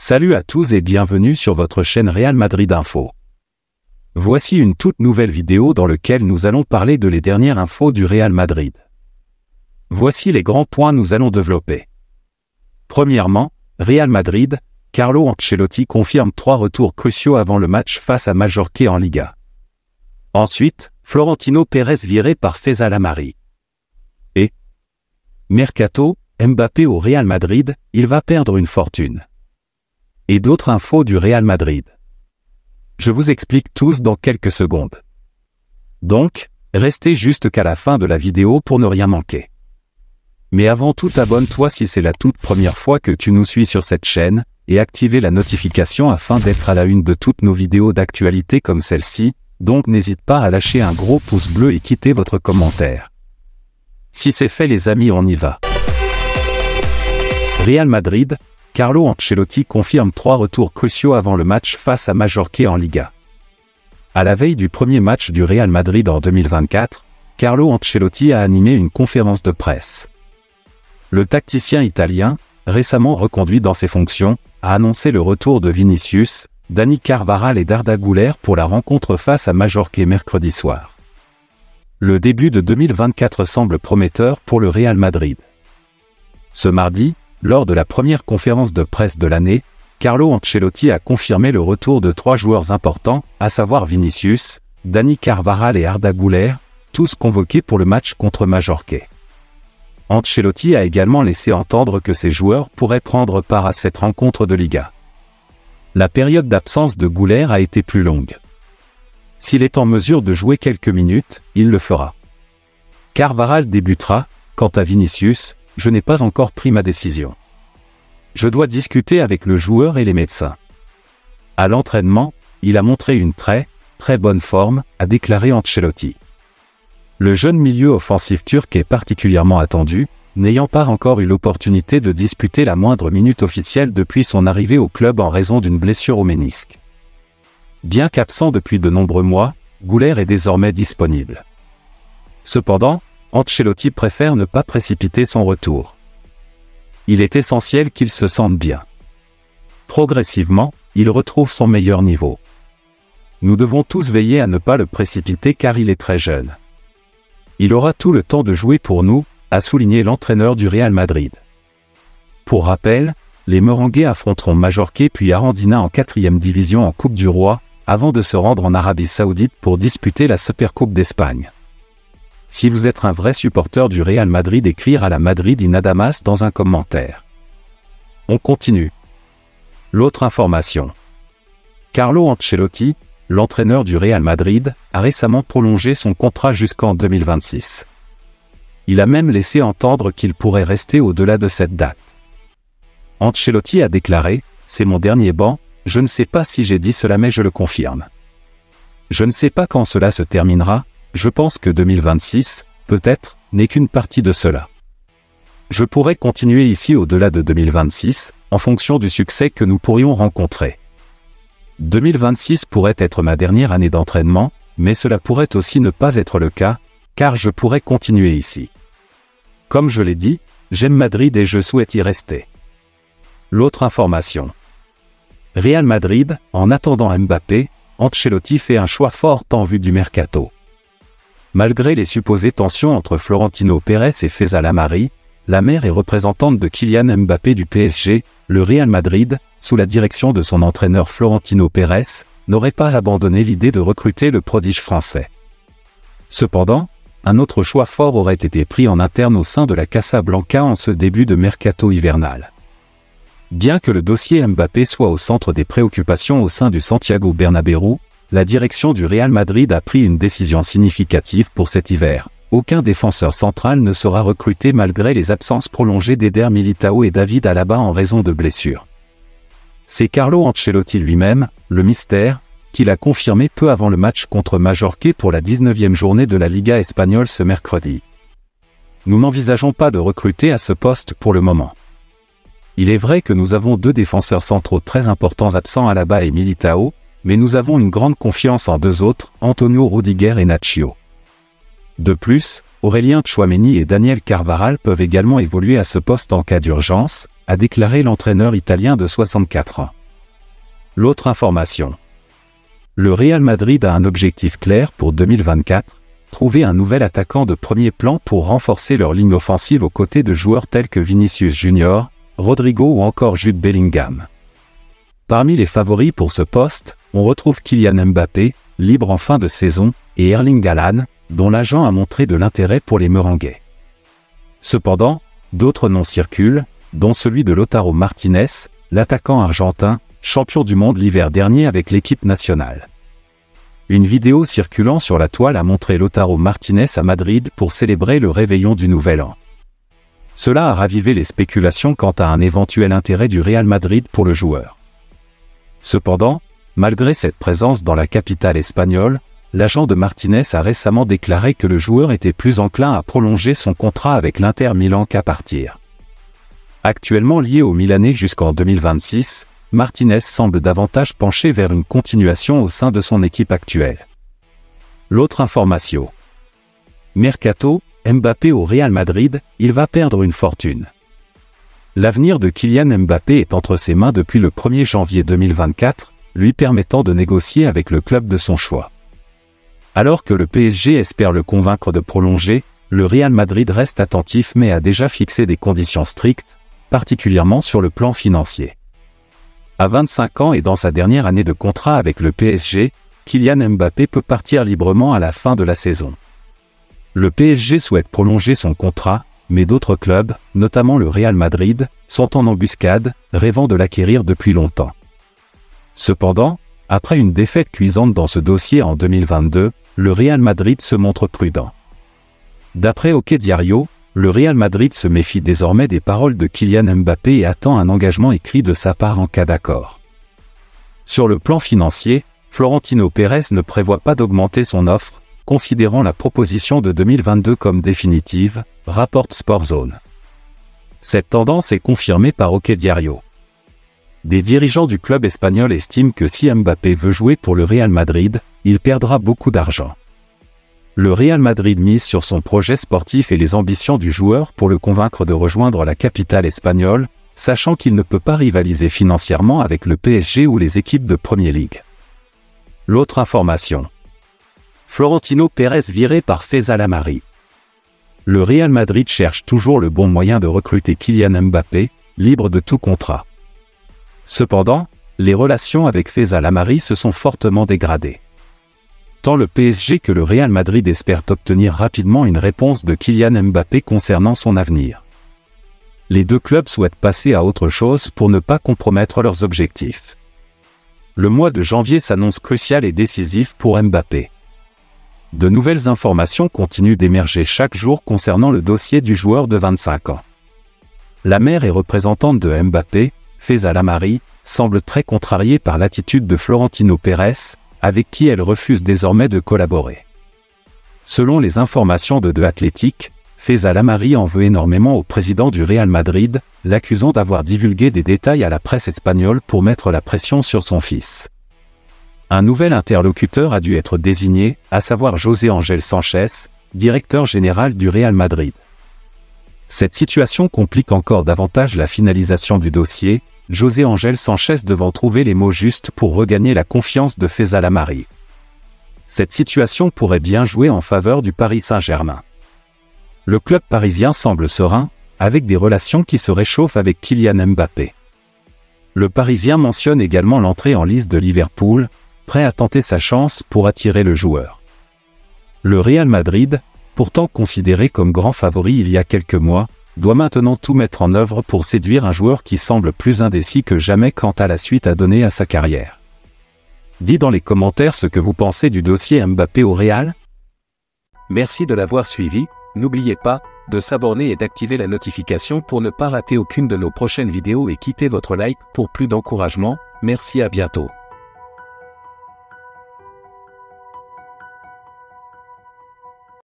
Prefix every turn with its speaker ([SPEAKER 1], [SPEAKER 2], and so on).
[SPEAKER 1] Salut à tous et bienvenue sur votre chaîne Real Madrid Info. Voici une toute nouvelle vidéo dans laquelle nous allons parler de les dernières infos du Real Madrid. Voici les grands points nous allons développer. Premièrement, Real Madrid, Carlo Ancelotti confirme 3 retours cruciaux avant le match face à Majorque en Liga. Ensuite, Florentino Pérez viré par Faisal Amari. Et Mercato, Mbappé au Real Madrid, il va perdre une fortune. Et d'autres infos du Real Madrid. Je vous explique tous dans quelques secondes. Donc, restez juste qu'à la fin de la vidéo pour ne rien manquer. Mais avant tout, abonne-toi si c'est la toute première fois que tu nous suis sur cette chaîne, et activez la notification afin d'être à la une de toutes nos vidéos d'actualité comme celle-ci, donc n'hésite pas à lâcher un gros pouce bleu et quitter votre commentaire. Si c'est fait les amis, on y va. Real Madrid, Carlo Ancelotti confirme 3 retours cruciaux avant le match face à Majorque en Liga. À la veille du premier match du Real Madrid en 2024, Carlo Ancelotti a animé une conférence de presse. Le tacticien italien, récemment reconduit dans ses fonctions, a annoncé le retour de Vinicius, Dani Carvajal et d'Arda Güler pour la rencontre face à Majorque mercredi soir. Le début de 2024 semble prometteur pour le Real Madrid. Ce mardi, lors de la première conférence de presse de l'année, Carlo Ancelotti a confirmé le retour de 3 joueurs importants, à savoir Vinicius, Dani Carvajal et Arda Güler, tous convoqués pour le match contre Majorque. Ancelotti a également laissé entendre que ces joueurs pourraient prendre part à cette rencontre de Liga. La période d'absence de Güler a été plus longue. S'il est en mesure de jouer quelques minutes, il le fera. Carvajal débutera, quant à Vinicius, je n'ai pas encore pris ma décision. Je dois discuter avec le joueur et les médecins. À l'entraînement, il a montré une très bonne forme, a déclaré Ancelotti. Le jeune milieu offensif turc est particulièrement attendu, n'ayant pas encore eu l'opportunité de disputer la moindre minute officielle depuis son arrivée au club en raison d'une blessure au ménisque. Bien qu'absent depuis de nombreux mois, Güler est désormais disponible. Cependant, Ancelotti préfère ne pas précipiter son retour. Il est essentiel qu'il se sente bien. Progressivement, il retrouve son meilleur niveau. Nous devons tous veiller à ne pas le précipiter car il est très jeune. Il aura tout le temps de jouer pour nous, a souligné l'entraîneur du Real Madrid. Pour rappel, les Merengues affronteront Majorque puis Arandina en 4e division en Coupe du Roi, avant de se rendre en Arabie Saoudite pour disputer la Supercoupe d'Espagne. Si vous êtes un vrai supporter du Real Madrid, écrire à la Madrid Inadamas dans un commentaire. On continue. L'autre information. Carlo Ancelotti, l'entraîneur du Real Madrid, a récemment prolongé son contrat jusqu'en 2026. Il a même laissé entendre qu'il pourrait rester au-delà de cette date. Ancelotti a déclaré « C'est mon dernier banc, je ne sais pas si j'ai dit cela mais je le confirme. Je ne sais pas quand cela se terminera. Je pense que 2026, peut-être, n'est qu'une partie de cela. Je pourrais continuer ici au-delà de 2026, en fonction du succès que nous pourrions rencontrer. 2026 pourrait être ma dernière année d'entraînement, mais cela pourrait aussi ne pas être le cas, car je pourrais continuer ici. Comme je l'ai dit, j'aime Madrid et je souhaite y rester. L'autre information. Real Madrid, en attendant Mbappé, Ancelotti fait un choix fort en vue du mercato. Malgré les supposées tensions entre Florentino Pérez et Faisal Amari, la mère et représentante de Kylian Mbappé du PSG, le Real Madrid, sous la direction de son entraîneur Florentino Pérez, n'aurait pas abandonné l'idée de recruter le prodige français. Cependant, un autre choix fort aurait été pris en interne au sein de la Casa Blanca en ce début de mercato hivernal. Bien que le dossier Mbappé soit au centre des préoccupations au sein du Santiago Bernabéu, la direction du Real Madrid a pris une décision significative pour cet hiver. Aucun défenseur central ne sera recruté malgré les absences prolongées d'Eder Militao et David Alaba en raison de blessures. C'est Carlo Ancelotti lui-même, le mystère, qui l'a confirmé peu avant le match contre Majorque pour la 19e journée de la Liga espagnole ce mercredi. Nous n'envisageons pas de recruter à ce poste pour le moment. Il est vrai que nous avons 2 défenseurs centraux très importants absents, Alaba et Militao, mais nous avons une grande confiance en 2 autres, Antonio Rudiger et Nacho. De plus, Aurélien Tchouaméni et Daniel Carvajal peuvent également évoluer à ce poste en cas d'urgence, a déclaré l'entraîneur italien de 64 ans. L'autre information. Le Real Madrid a un objectif clair pour 2024, trouver un nouvel attaquant de premier plan pour renforcer leur ligne offensive aux côtés de joueurs tels que Vinicius Junior, Rodrigo ou encore Jude Bellingham. Parmi les favoris pour ce poste, on retrouve Kylian Mbappé, libre en fin de saison, et Erling Haaland, dont l'agent a montré de l'intérêt pour les Merengues. Cependant, d'autres noms circulent, dont celui de Lautaro Martinez, l'attaquant argentin, champion du monde l'hiver dernier avec l'équipe nationale. Une vidéo circulant sur la toile a montré Lautaro Martinez à Madrid pour célébrer le réveillon du Nouvel An. Cela a ravivé les spéculations quant à un éventuel intérêt du Real Madrid pour le joueur. Cependant, malgré cette présence dans la capitale espagnole, l'agent de Martinez a récemment déclaré que le joueur était plus enclin à prolonger son contrat avec l'Inter Milan qu'à partir. Actuellement lié au Milanais jusqu'en 2026, Martinez semble davantage pencher vers une continuation au sein de son équipe actuelle. L'autre information. Mercato, Mbappé au Real Madrid, il va perdre une fortune. L'avenir de Kylian Mbappé est entre ses mains depuis le 1er janvier 2024, lui permettant de négocier avec le club de son choix. Alors que le PSG espère le convaincre de prolonger, le Real Madrid reste attentif mais a déjà fixé des conditions strictes, particulièrement sur le plan financier. À 25 ans et dans sa dernière année de contrat avec le PSG, Kylian Mbappé peut partir librement à la fin de la saison. Le PSG souhaite prolonger son contrat, mais d'autres clubs, notamment le Real Madrid, sont en embuscade, rêvant de l'acquérir depuis longtemps. Cependant, après une défaite cuisante dans ce dossier en 2022, le Real Madrid se montre prudent. D'après OK Diario, le Real Madrid se méfie désormais des paroles de Kylian Mbappé et attend un engagement écrit de sa part en cas d'accord. Sur le plan financier, Florentino Pérez ne prévoit pas d'augmenter son offre, considérant la proposition de 2022 comme définitive, rapporte Sportzone. Cette tendance est confirmée par OK Diario. Des dirigeants du club espagnol estiment que si Mbappé veut jouer pour le Real Madrid, il perdra beaucoup d'argent. Le Real Madrid mise sur son projet sportif et les ambitions du joueur pour le convaincre de rejoindre la capitale espagnole, sachant qu'il ne peut pas rivaliser financièrement avec le PSG ou les équipes de Premier League. L'autre information. Florentino Pérez viré par Faisal Amari. Le Real Madrid cherche toujours le bon moyen de recruter Kylian Mbappé, libre de tout contrat. Cependant, les relations avec Faisal Amari se sont fortement dégradées. Tant le PSG que le Real Madrid espèrent obtenir rapidement une réponse de Kylian Mbappé concernant son avenir. Les deux clubs souhaitent passer à autre chose pour ne pas compromettre leurs objectifs. Le mois de janvier s'annonce crucial et décisif pour Mbappé. De nouvelles informations continuent d'émerger chaque jour concernant le dossier du joueur de 25 ans. La mère et représentante de Mbappé, Faisal Amari, semble très contrariée par l'attitude de Florentino Pérez, avec qui elle refuse désormais de collaborer. Selon les informations de The Athletic, Faisal Amari en veut énormément au président du Real Madrid, l'accusant d'avoir divulgué des détails à la presse espagnole pour mettre la pression sur son fils. Un nouvel interlocuteur a dû être désigné, à savoir José Ángel Sánchez, directeur général du Real Madrid. Cette situation complique encore davantage la finalisation du dossier, José Ángel Sánchez devant trouver les mots justes pour regagner la confiance de Faisal Amari. Cette situation pourrait bien jouer en faveur du Paris Saint-Germain. Le club parisien semble serein, avec des relations qui se réchauffent avec Kylian Mbappé. Le Parisien mentionne également l'entrée en lice de Liverpool, prêt à tenter sa chance pour attirer le joueur. Le Real Madrid, pourtant considéré comme grand favori il y a quelques mois, doit maintenant tout mettre en œuvre pour séduire un joueur qui semble plus indécis que jamais quant à la suite à donner à sa carrière. Dites dans les commentaires ce que vous pensez du dossier Mbappé au Real. Merci de l'avoir suivi, n'oubliez pas de s'abonner et d'activer la notification pour ne pas rater aucune de nos prochaines vidéos et quittez votre like pour plus d'encouragement. Merci, à bientôt.